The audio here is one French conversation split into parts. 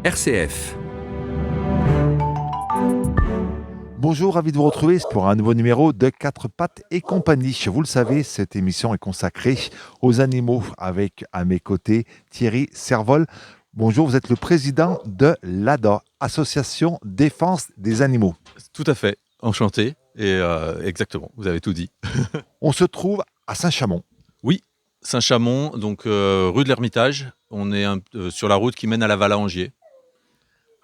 RCF. Bonjour, ravi de vous retrouver pour un nouveau numéro de Quatre pattes et compagnie. Vous le savez, cette émission est consacrée aux animaux avec à mes côtés Thierry Servol. Bonjour, vous êtes le président de l'ADA, Association Défense des Animaux. Tout à fait, enchanté. Et exactement, vous avez tout dit. On se trouve à Saint-Chamond. Oui, Saint-Chamond, donc rue de l'Ermitage. On est sur la route qui mène à la Valla Angier.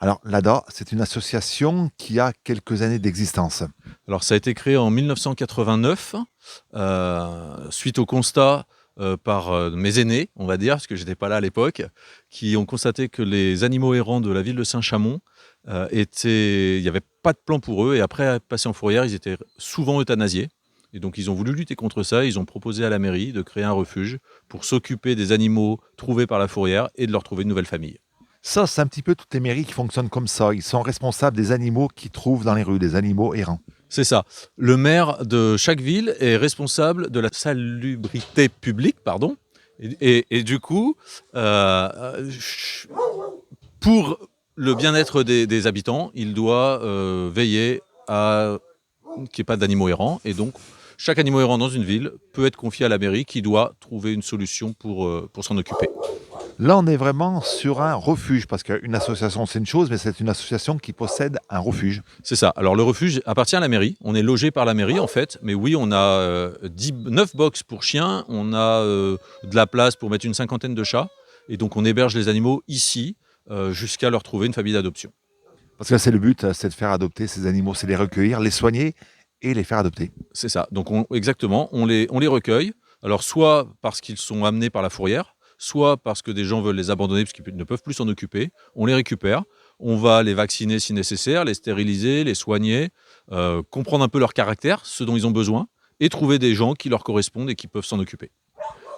Alors l'ADA, c'est une association qui a quelques années d'existence. Alors ça a été créé en 1989, suite au constat par mes aînés, on va dire, parce que j'étais pas là à l'époque, qui ont constaté que les animaux errants de la ville de Saint-Chamond il n'y avait pas de plan pour eux, et après passer en fourrière, ils étaient souvent euthanasiés. Et donc ils ont voulu lutter contre ça, ils ont proposé à la mairie de créer un refuge pour s'occuper des animaux trouvés par la fourrière et de leur trouver une nouvelle famille. Ça, c'est un petit peu toutes les mairies qui fonctionnent comme ça. Ils sont responsables des animaux qu'ils trouvent dans les rues, des animaux errants. C'est ça. Le maire de chaque ville est responsable de la salubrité publique, pardon. Et du coup, pour le bien-être des habitants, il doit veiller à qu'il n'y ait pas d'animaux errants. Et donc, chaque animal errant dans une ville peut être confié à la mairie qui doit trouver une solution pour s'en occuper. Là, on est vraiment sur un refuge, parce qu'une association, c'est une chose, mais c'est une association qui possède un refuge. C'est ça. Alors, le refuge appartient à la mairie. On est logé par la mairie, en fait. Mais oui, on a 9 box pour chiens. On a de la place pour mettre une cinquantaine de chats. Et donc, on héberge les animaux ici jusqu'à leur trouver une famille d'adoption. Parce que là, c'est le but, c'est de faire adopter ces animaux, c'est les recueillir, les soigner et les faire adopter. C'est ça. Donc, exactement, on les recueille. Alors, soit parce qu'ils sont amenés par la fourrière, soit parce que des gens veulent les abandonner parce qu'ils ne peuvent plus s'en occuper. On les récupère, on va les vacciner si nécessaire, les stériliser, les soigner, comprendre un peu leur caractère, ce dont ils ont besoin, et trouver des gens qui leur correspondent et qui peuvent s'en occuper.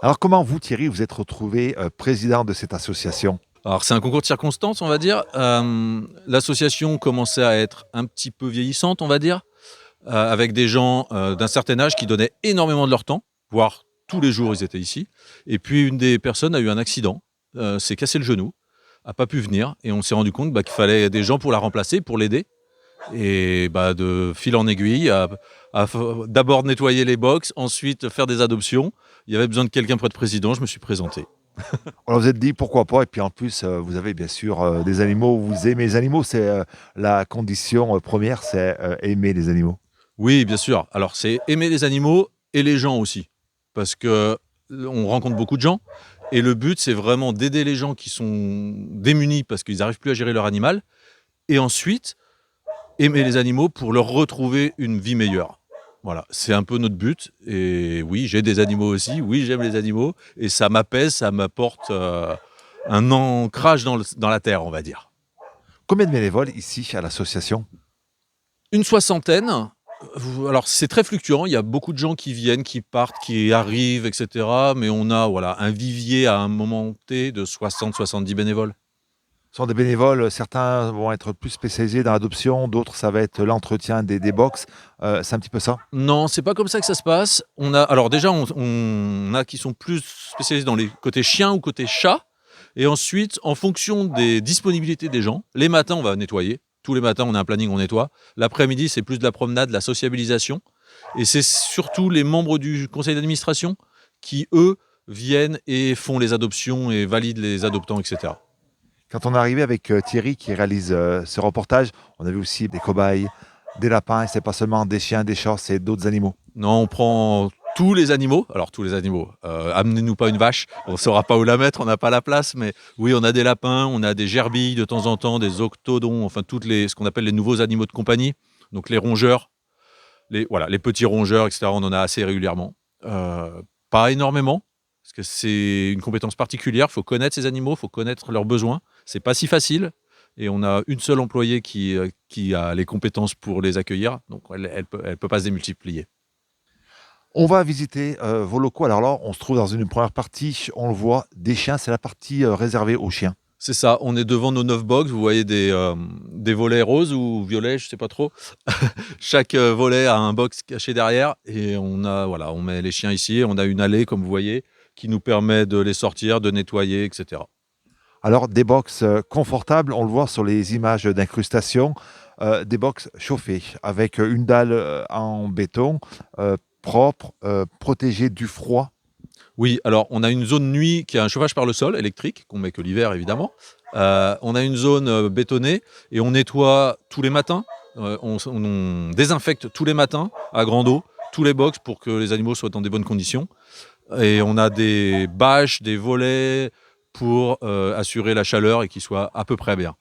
Alors comment vous, Thierry, vous êtes retrouvé président de cette association ? Alors c'est un concours de circonstances, on va dire. L'association commençait à être un petit peu vieillissante, on va dire, avec des gens d'un certain âge qui donnaient énormément de leur temps, voire tous les jours ils étaient ici. Et puis une des personnes a eu un accident, s'est cassé le genou, n'a pas pu venir, et on s'est rendu compte qu'il fallait des gens pour la remplacer, pour l'aider. Et de fil en aiguille, à d'abord nettoyer les box, ensuite faire des adoptions. Il y avait besoin de quelqu'un pour être président, je me suis présenté. Alors vous êtes dit pourquoi pas, et puis en plus vous avez bien sûr des animaux, vous aimez les animaux, c'est la condition première, c'est aimer les animaux. Oui, bien sûr. Alors c'est aimer les animaux et les gens aussi, parce que on rencontre beaucoup de gens, et le but c'est vraiment d'aider les gens qui sont démunis parce qu'ils n'arrivent plus à gérer leur animal, et ensuite aimer les animaux pour leur retrouver une vie meilleure. Voilà, c'est un peu notre but. Et oui, j'ai des animaux aussi. Oui, j'aime les animaux. Et ça m'apaise, ça m'apporte un ancrage dans la terre, on va dire. Combien de bénévoles ici à l'association ? Une soixantaine. Alors, c'est très fluctuant. Il y a beaucoup de gens qui viennent, qui partent, qui arrivent, etc. Mais on a un vivier à un moment T de 60-70 bénévoles. Ce sont des bénévoles, certains vont être plus spécialisés dans l'adoption, d'autres ça va être l'entretien des box, c'est un petit peu ça ? Non, c'est pas comme ça que ça se passe. Alors déjà, on a qui sont plus spécialisés dans les côtés chiens ou côtés chats. Et ensuite, en fonction des disponibilités des gens, les matins, on va nettoyer. Tous les matins, on a un planning, on nettoie. L'après-midi, c'est plus de la promenade, de la sociabilisation. Et c'est surtout les membres du conseil d'administration qui, eux, viennent et font les adoptions et valident les adoptants, etc. Quand on est arrivé avec Thierry qui réalise ce reportage, on a vu aussi des cobayes, des lapins, et c'est pas seulement des chiens, des chats, c'est d'autres animaux. Non, on prend tous les animaux. Alors, tous les animaux. Amenez-nous pas une vache. On ne saura pas où la mettre. On n'a pas la place. Mais oui, on a des lapins, on a des gerbilles de temps en temps, des octodons, enfin, ce qu'on appelle les nouveaux animaux de compagnie. Donc, les rongeurs, les petits rongeurs, etc. On en a assez régulièrement. Pas énormément, parce que c'est une compétence particulière. Il faut connaître ces animaux, il faut connaître leurs besoins. C'est pas si facile. Et on a une seule employée qui a les compétences pour les accueillir. Donc, elle peut pas se démultiplier. On va visiter vos locaux. Alors là, on se trouve dans une première partie, on le voit, des chiens, c'est la partie réservée aux chiens. C'est ça, on est devant nos 9 box, vous voyez des volets roses ou violets, je sais pas trop. Chaque volet a un box caché derrière, et on met les chiens ici, on a une allée comme vous voyez qui nous permet de les sortir, de nettoyer, etc. Alors, des box confortables, on le voit sur les images d'incrustation, des box chauffées avec une dalle en béton, propre, protégée du froid. Oui, alors on a une zone nuit qui a un chauffage par le sol électrique, qu'on met que l'hiver évidemment. On a une zone bétonnée et on nettoie tous les matins. On désinfecte tous les matins à grande eau tous les box pour que les animaux soient dans des bonnes conditions. Et on a des bâches, des volets pour assurer la chaleur et qu'ils soient à peu près bien.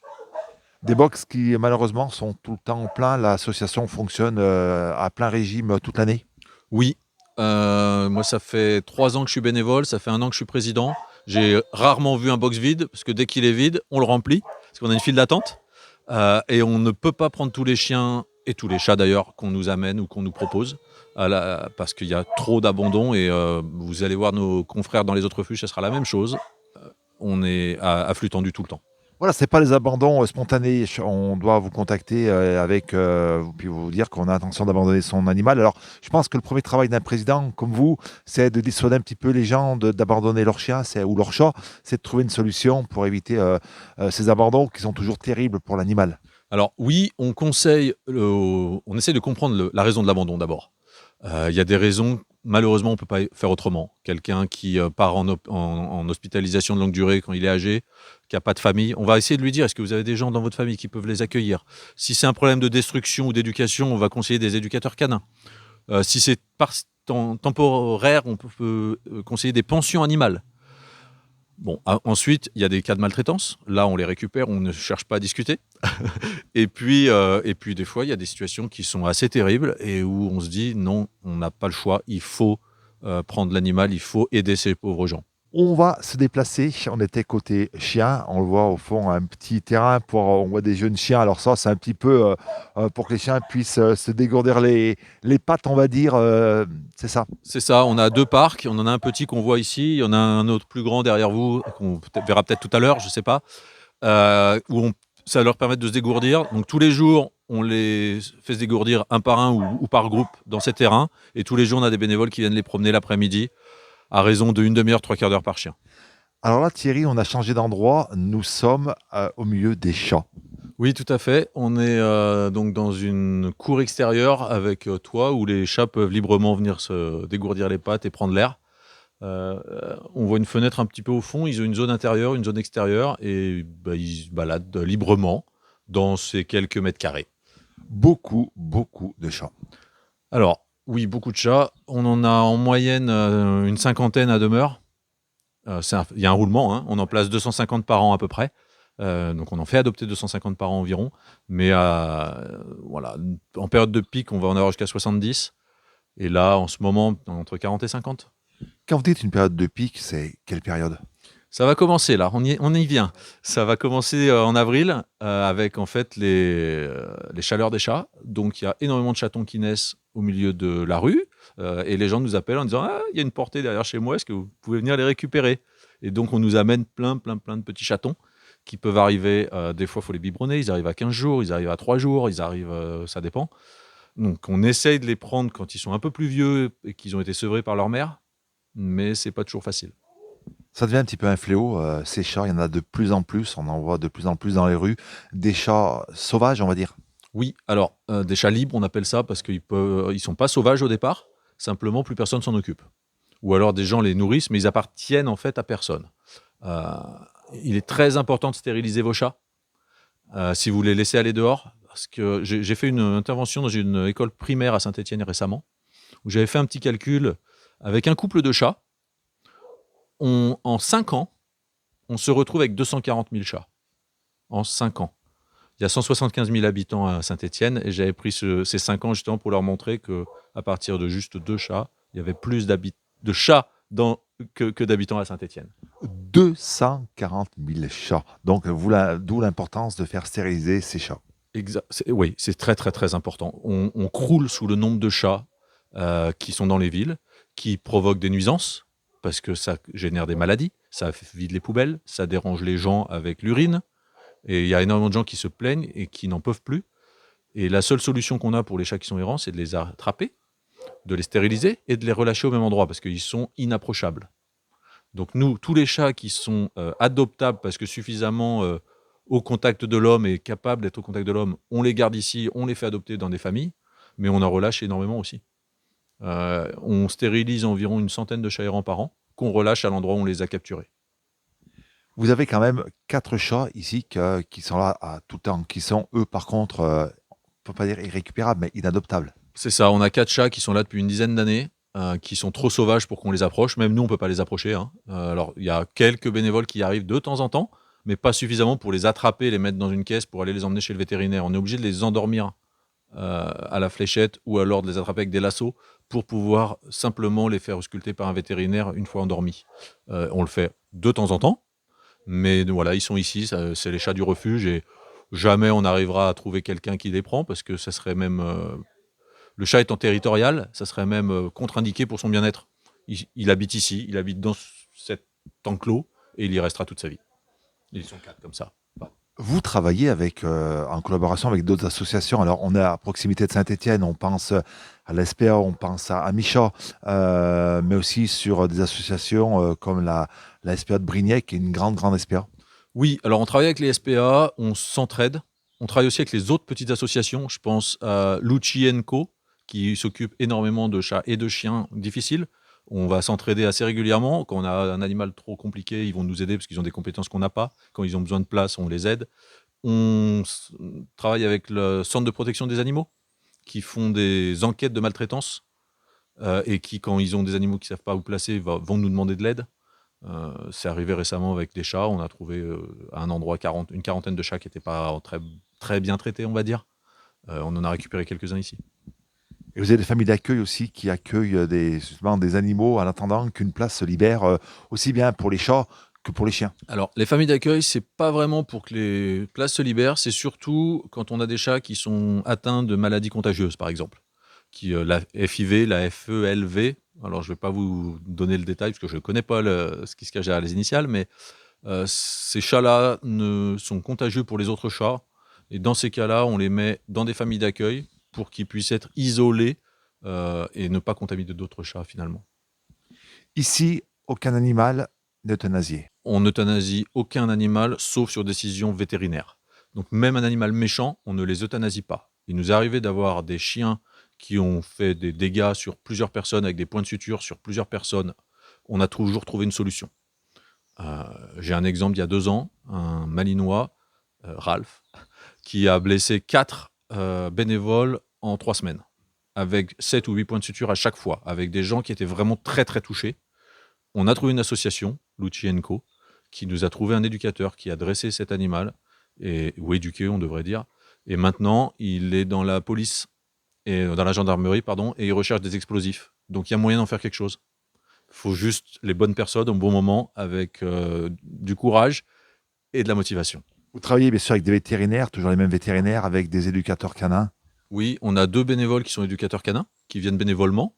Des box qui malheureusement sont tout le temps plein. L'association fonctionne à plein régime toute l'année. Oui, moi ça fait 3 ans que je suis bénévole, ça fait 1 an que je suis président. J'ai rarement vu un box vide, parce que dès qu'il est vide, on le remplit, parce qu'on a une file d'attente. Et on ne peut pas prendre tous les chiens, et tous les chats d'ailleurs, qu'on nous amène ou qu'on nous propose, parce qu'il y a trop d'abandon. Et vous allez voir nos confrères dans les autres refuges, ça sera la même chose. On est à flux tendu tout le temps. Voilà, c'est pas les abandons spontanés. On doit vous contacter avec, puis vous dire qu'on a intention d'abandonner son animal. Alors, je pense que le premier travail d'un président comme vous, c'est de dissuader un petit peu les gens d'abandonner leur chien ou leur chat. C'est de trouver une solution pour éviter ces abandons qui sont toujours terribles pour l'animal. Alors oui, on conseille, on essaie de comprendre la raison de l'abandon d'abord. Il y a des raisons, malheureusement, on ne peut pas faire autrement. Quelqu'un qui part en hospitalisation de longue durée quand il est âgé, qui n'a pas de famille, on va essayer de lui dire, est-ce que vous avez des gens dans votre famille qui peuvent les accueillir? Si c'est un problème de destruction ou d'éducation, on va conseiller des éducateurs canins. Si c'est temporaire, on peut conseiller des pensions animales. Bon, ensuite, il y a des cas de maltraitance. Là, on les récupère, on ne cherche pas à discuter. Et puis, des fois, il y a des situations qui sont assez terribles et où on se dit non, on n'a pas le choix. Il faut prendre l'animal, il faut aider ces pauvres gens. On va se déplacer. On était côté chien. On le voit au fond, un petit terrain on voit des jeunes chiens. Alors ça, c'est un petit peu pour que les chiens puissent se dégourdir les pattes, on va dire. C'est ça. C'est ça. On a 2 parcs. On en a un petit qu'on voit ici. Il y en a un autre plus grand derrière vous qu'on verra peut-être tout à l'heure. Je ne sais pas. Où ça leur permet de se dégourdir. Donc tous les jours, on les fait se dégourdir un par un ou par groupe dans ces terrains. Et tous les jours, on a des bénévoles qui viennent les promener l'après-midi à raison de 1/2 heure, 3/4 d'heure par chien. Alors là, Thierry, on a changé d'endroit. Nous sommes au milieu des chats. Oui, tout à fait. On est donc dans une cour extérieure avec toit où les chats peuvent librement venir se dégourdir les pattes et prendre l'air. On voit une fenêtre un petit peu au fond. Ils ont une zone intérieure, une zone extérieure et ils se baladent librement dans ces quelques mètres carrés. Beaucoup, beaucoup de chats. Alors, oui, beaucoup de chats. On en a en moyenne une cinquantaine à demeure. Il y a un roulement, hein. On en place 250 par an à peu près. Donc on en fait adopter 250 par an environ. Mais voilà, en période de pic, on va en avoir jusqu'à 70. Et là, en ce moment, entre 40 et 50. Quand vous dites une période de pic, c'est quelle période? Ça va commencer là, on y vient. Ça va commencer en avril avec en fait les chaleurs des chats. Donc il y a énormément de chatons qui naissent au milieu de la rue et les gens nous appellent en disant ah, il y a une portée derrière chez moi, est-ce que vous pouvez venir les récupérer? Et donc on nous amène plein de petits chatons qui peuvent arriver, des fois il faut les biberonner, ils arrivent à 15 jours, ils arrivent à 3 jours, ils arrivent, ça dépend. Donc on essaye de les prendre quand ils sont un peu plus vieux et qu'ils ont été sevrés par leur mère, mais c'est pas toujours facile. Ça devient un petit peu un fléau, ces chats, il y en a de plus en plus, on en voit de plus en plus dans les rues. Des chats sauvages, on va dire. Oui, alors des chats libres, on appelle ça parce ils sont pas sauvages au départ, simplement plus personne s'en occupe. Ou alors des gens les nourrissent, mais ils appartiennent en fait à personne. Euh, il est très important de stériliser vos chats si vous les laissez aller dehors. Parce que j'ai fait une intervention dans une école primaire à Saint-Étienne récemment, où j'avais fait un petit calcul avec un couple de chats. En 5 ans, on se retrouve avec 240 000 chats. En 5 ans. Il y a 175 000 habitants à Saint-Étienne et j'avais pris ces 5 ans justement pour leur montrer qu'à partir de juste 2 chats, il y avait plus de chats que d'habitants à Saint-Étienne. 240 000 chats. Donc, d'où l'importance de faire stériliser ces chats. Oui, c'est très très très important. On croule sous le nombre de chats qui sont dans les villes, qui provoquent des nuisances, parce que ça génère des maladies, ça vide les poubelles, ça dérange les gens avec l'urine. Et il y a énormément de gens qui se plaignent et qui n'en peuvent plus. Et la seule solution qu'on a pour les chats qui sont errants, c'est de les attraper, de les stériliser et de les relâcher au même endroit parce qu'ils sont inapprochables. Donc nous, tous les chats qui sont adoptables parce que suffisamment au contact de l'homme et capables d'être au contact de l'homme, on les garde ici, on les fait adopter dans des familles, mais on en relâche énormément aussi. On stérilise environ une centaine de chats errants par an qu'on relâche à l'endroit où on les a capturés. Vous avez quand même 4 chats ici qui sont là à tout temps, qui sont eux par contre, on peut pas dire irrécupérables, mais inadoptables. C'est ça, on a 4 chats qui sont là depuis une dizaine d'années, qui sont trop sauvages pour qu'on les approche. Même nous, on peut pas les approcher, hein. Alors, il y a quelques bénévoles qui arrivent de temps en temps, mais pas suffisamment pour les attraper et les mettre dans une caisse pour aller les emmener chez le vétérinaire. On est obligé de les endormir à la fléchette ou alors de les attraper avec des lassos pour pouvoir simplement les faire ausculter par un vétérinaire une fois endormis. On le fait de temps en temps, mais voilà, ils sont ici, c'est les chats du refuge et jamais on arrivera à trouver quelqu'un qui les prend parce que ça serait même le chat étant territorial, ça serait même contre-indiqué pour son bien-être. Il habite ici, il habite dans cet enclos et il y restera toute sa vie. Ils sont 4 comme ça. Vous travaillez en collaboration avec d'autres associations. Alors, on est à proximité de Saint-Étienne, on pense à l'SPA, on pense à Michat, mais aussi sur des associations comme la SPA de Brignais, qui est une grande, grande SPA. Oui, alors on travaille avec les SPA, on s'entraide. On travaille aussi avec les autres petites associations. Je pense à Lucci Co, qui s'occupe énormément de chats et de chiens difficiles. On va s'entraider assez régulièrement. Quand on a un animal trop compliqué, ils vont nous aider parce qu'ils ont des compétences qu'on n'a pas. Quand ils ont besoin de place, on les aide. On travaille avec le Centre de protection des animaux, qui font des enquêtes de maltraitance et qui, quand ils ont des animaux qui ne savent pas où placer, vont nous demander de l'aide. C'est arrivé récemment avec des chats. On a trouvé à un endroit une quarantaine de chats qui n'étaient pas très, très bien traités, on va dire. On en a récupéré quelques-uns ici. Et vous avez des familles d'accueil aussi qui accueillent justement des animaux en attendant qu'une place se libère, aussi bien pour les chats que pour les chiens. Alors, les familles d'accueil, c'est pas vraiment pour que les places se libèrent, c'est surtout quand on a des chats qui sont atteints de maladies contagieuses, par exemple. La FIV, la FELV, alors je vais pas vous donner le détail parce que je ne connais pas ce qui se cache derrière les initiales, mais ces chats-là sont contagieux pour les autres chats. Et dans ces cas-là, on les met dans des familles d'accueil pour qu'ils puissent être isolés et ne pas contaminer d'autres chats finalement. Ici, aucun animal n'est euthanasié. On euthanasie aucun animal sauf sur décision vétérinaire. Donc même un animal méchant, on ne les euthanasie pas. Il nous est arrivé d'avoir des chiens qui ont fait des dégâts sur plusieurs personnes avec des points de suture sur plusieurs personnes. On a toujours trouvé une solution. J'ai un exemple d'il y a 2 ans, un Malinois, Ralph, qui a blessé 4 bénévoles en 3 semaines, avec 7 ou 8 points de suture à chaque fois, avec des gens qui étaient vraiment très très touchés. On a trouvé une association, Lucci Co, qui nous a trouvé un éducateur qui a dressé cet animal, ou éduqué on devrait dire, et maintenant il est dans la police, et dans la gendarmerie, pardon, et il recherche des explosifs. Donc il y a moyen d'en faire quelque chose. Il faut juste les bonnes personnes au bon moment, avec du courage et de la motivation. Vous travaillez bien sûr avec des vétérinaires, toujours les mêmes vétérinaires, avec des éducateurs canins. Oui, on a 2 bénévoles qui sont éducateurs canins, qui viennent bénévolement,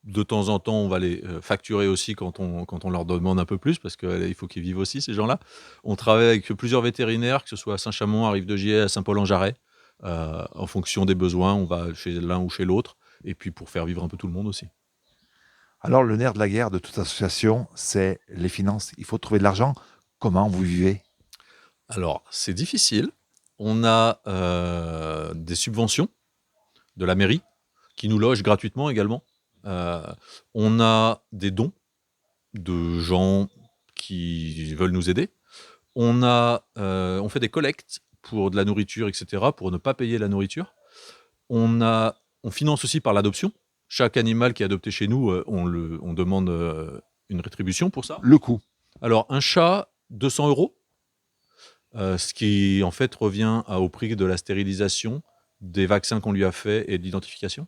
de temps en temps, on va les facturer aussi quand on leur demande un peu plus, parce qu'il faut qu'ils vivent aussi, ces gens-là. On travaille avec plusieurs vétérinaires, que ce soit à Saint-Chamond, à Rive-de-Gier, à Saint-Paul-en-Jarret. En fonction des besoins, on va chez l'un ou chez l'autre, et puis pour faire vivre un peu tout le monde aussi. Alors, le nerf de la guerre de toute association, c'est les finances. Il faut trouver de l'argent. Comment vous vivez? Alors, c'est difficile. On a des subventions de la mairie qui nous logent gratuitement également. On a des dons de gens qui veulent nous aider. On fait des collectes pour de la nourriture, etc., pour ne pas payer la nourriture. On finance aussi par l'adoption. Chaque animal qui est adopté chez nous, on demande une rétribution pour ça. Le coût. Alors, un chat, 200 €, ce qui en fait revient au prix de la stérilisation, des vaccins qu'on lui a fait et de l'identification.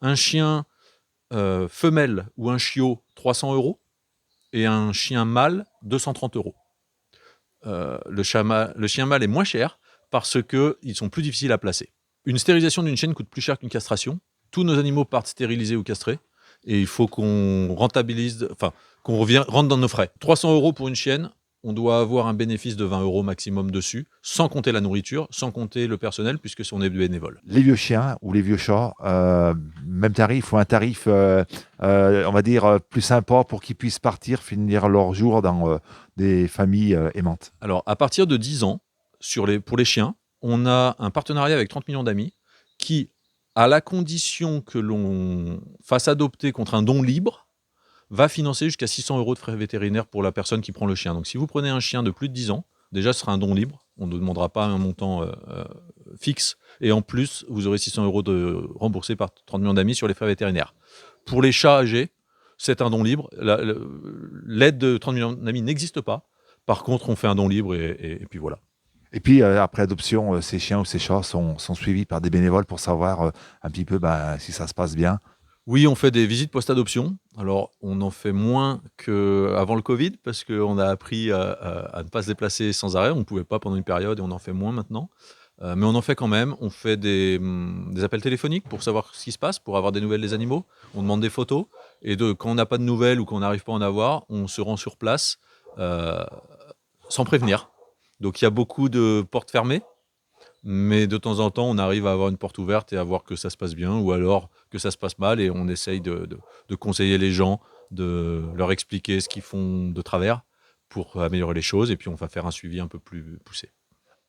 Un chien femelle ou un chiot, 300 €, et un chien mâle, 230 €. Le chien mâle est moins cher parce qu'ils sont plus difficiles à placer. Une stérilisation d'une chienne coûte plus cher qu'une castration. Tous nos animaux partent stérilisés ou castrés, et il faut qu'on rentre dans nos frais. 300 € pour une chienne, on doit avoir un bénéfice de 20 € maximum dessus, sans compter la nourriture, sans compter le personnel, puisque on est bénévole. Les vieux chiens ou les vieux chats, même tarif ou un tarif, on va dire, plus sympa pour qu'ils puissent partir, finir leur jour dans des familles aimantes. Alors, à partir de 10 ans, pour les chiens, on a un partenariat avec 30 millions d'amis qui, à la condition que l'on fasse adopter contre un don libre, va financer jusqu'à 600 € de frais vétérinaires pour la personne qui prend le chien. Donc, si vous prenez un chien de plus de 10 ans, déjà, ce sera un don libre. On ne demandera pas un montant fixe. Et en plus, vous aurez 600 € de remboursés par 30 millions d'amis sur les frais vétérinaires. Pour les chats âgés, c'est un don libre. L'aide de 30 millions d'amis n'existe pas. Par contre, on fait un don libre et puis voilà. Et puis, après adoption, ces chiens ou ces chats sont suivis par des bénévoles pour savoir un petit peu si ça se passe bien. Oui, on fait des visites post-adoption. Alors, on en fait moins qu'avant le Covid parce qu'on a appris à ne pas se déplacer sans arrêt. On ne pouvait pas pendant une période et on en fait moins maintenant. Mais on en fait quand même. On fait des appels téléphoniques pour savoir ce qui se passe, pour avoir des nouvelles des animaux. On demande des photos. Et quand on n'a pas de nouvelles ou qu'on n'arrive pas à en avoir, on se rend sur place sans prévenir. Donc, il y a beaucoup de portes fermées. Mais de temps en temps, on arrive à avoir une porte ouverte et à voir que ça se passe bien ou alors que ça se passe mal et on essaye de conseiller les gens, de leur expliquer ce qu'ils font de travers pour améliorer les choses et puis on va faire un suivi un peu plus poussé.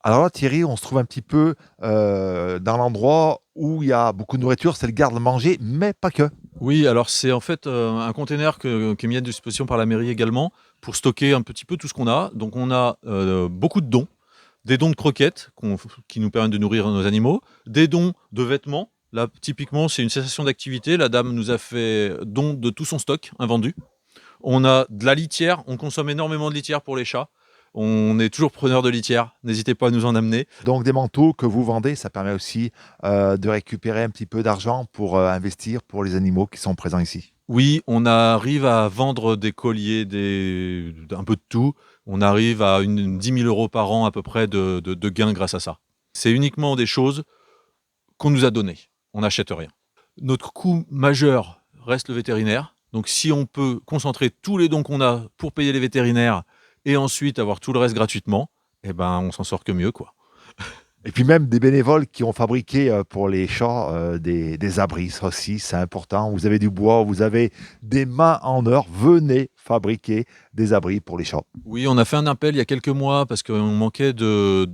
Alors là, Thierry, on se trouve un petit peu dans l'endroit où il y a beaucoup de nourriture, c'est le garde-manger, mais pas que. Oui, alors c'est en fait un container qui est mis à disposition par la mairie également pour stocker un petit peu tout ce qu'on a. Donc on a beaucoup de dons. Des dons de croquettes qui nous permettent de nourrir nos animaux, des dons de vêtements. Là, typiquement, c'est une cessation d'activité. La dame nous a fait don de tout son stock invendu. On a de la litière. On consomme énormément de litière pour les chats. On est toujours preneur de litière. N'hésitez pas à nous en amener. Donc des manteaux que vous vendez, ça permet aussi de récupérer un petit peu d'argent pour investir pour les animaux qui sont présents ici. Oui, on arrive à vendre des colliers, un peu de tout. On arrive à 10 000 € par an à peu près de gains grâce à ça. C'est uniquement des choses qu'on nous a données. On n'achète rien. Notre coût majeur reste le vétérinaire. Donc si on peut concentrer tous les dons qu'on a pour payer les vétérinaires et ensuite avoir tout le reste gratuitement, eh ben on s'en sort que mieux, quoi. Et puis même des bénévoles qui ont fabriqué pour les chats des abris, ça aussi c'est important. Vous avez du bois, vous avez des mains en or, venez fabriquer des abris pour les chats. Oui, on a fait un appel il y a quelques mois parce qu'on manquait de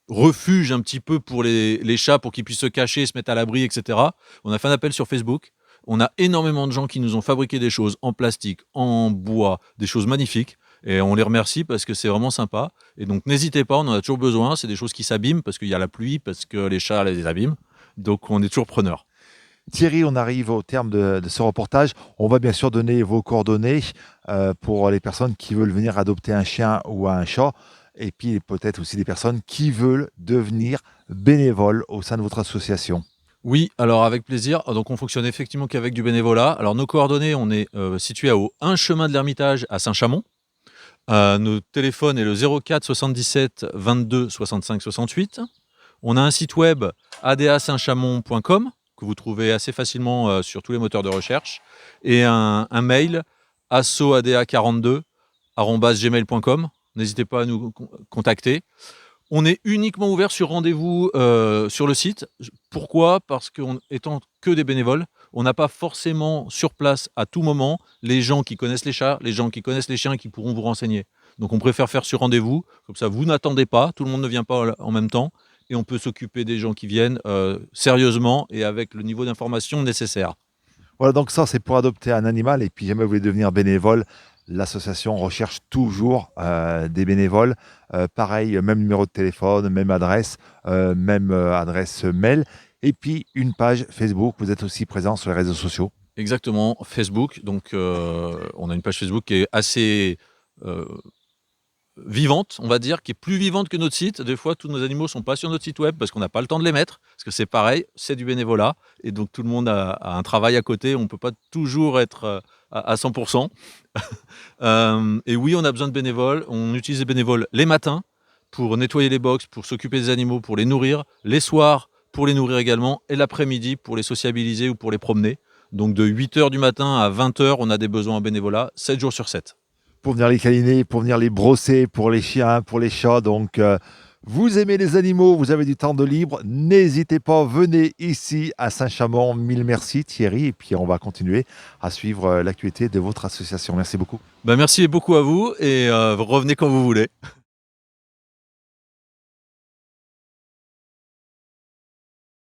refuge un petit peu pour les chats, pour qu'ils puissent se cacher, se mettre à l'abri, etc. On a fait un appel sur Facebook. On a énormément de gens qui nous ont fabriqué des choses en plastique, en bois, des choses magnifiques. Et on les remercie parce que c'est vraiment sympa. Et donc n'hésitez pas, on en a toujours besoin. C'est des choses qui s'abîment parce qu'il y a la pluie, parce que les chats les abîment. Donc on est toujours preneur. Thierry, on arrive au terme de ce reportage. On va bien sûr donner vos coordonnées pour les personnes qui veulent venir adopter un chien ou un chat. Et puis peut-être aussi des personnes qui veulent devenir bénévoles au sein de votre association. Oui, alors avec plaisir. Donc on fonctionne effectivement qu'avec du bénévolat. Alors nos coordonnées, on est situé au 1 chemin de l'Ermitage à Saint-Chamond. Notre téléphone est le 04 77 22 65 68. On a un site web adasaintchamond.com que vous trouvez assez facilement sur tous les moteurs de recherche et un mail assoada42@gmail.com. N'hésitez pas à nous contacter. On est uniquement ouvert sur rendez-vous sur le site. Pourquoi ? Parce qu'étant que des bénévoles, on n'a pas forcément sur place à tout moment les gens qui connaissent les chats, les gens qui connaissent les chiens et qui pourront vous renseigner. Donc on préfère faire sur rendez-vous, comme ça vous n'attendez pas, tout le monde ne vient pas en même temps et on peut s'occuper des gens qui viennent sérieusement et avec le niveau d'information nécessaire. Voilà, donc ça c'est pour adopter un animal. Et puis jamais vous voulez devenir bénévole, l'association recherche toujours des bénévoles. Pareil, même numéro de téléphone, même adresse mail. Et puis une page Facebook. Vous êtes aussi présent sur les réseaux sociaux. Exactement, Facebook. Donc on a une page Facebook qui est assez vivante, on va dire, qui est plus vivante que notre site. Des fois, tous nos animaux sont pas sur notre site web parce qu'on n'a pas le temps de les mettre, parce que c'est pareil, c'est du bénévolat, et donc tout le monde a un travail à côté, on peut pas toujours être à 100%. Et oui, on a besoin de bénévoles, on utilise les bénévoles les matins pour nettoyer les box, pour s'occuper des animaux, pour les nourrir, les soirs pour les nourrir également, et l'après-midi pour les sociabiliser ou pour les promener. Donc de 8h du matin à 20h, on a des besoins en bénévolat, 7 jours sur 7. pour venir les câliner, pour venir les brosser, pour les chiens, pour les chats. Donc, vous aimez les animaux, vous avez du temps de libre, n'hésitez pas, venez ici à Saint-Chamond. Mille merci Thierry, et puis on va continuer à suivre l'actualité de votre association. Merci beaucoup. Merci beaucoup à vous et revenez quand vous voulez.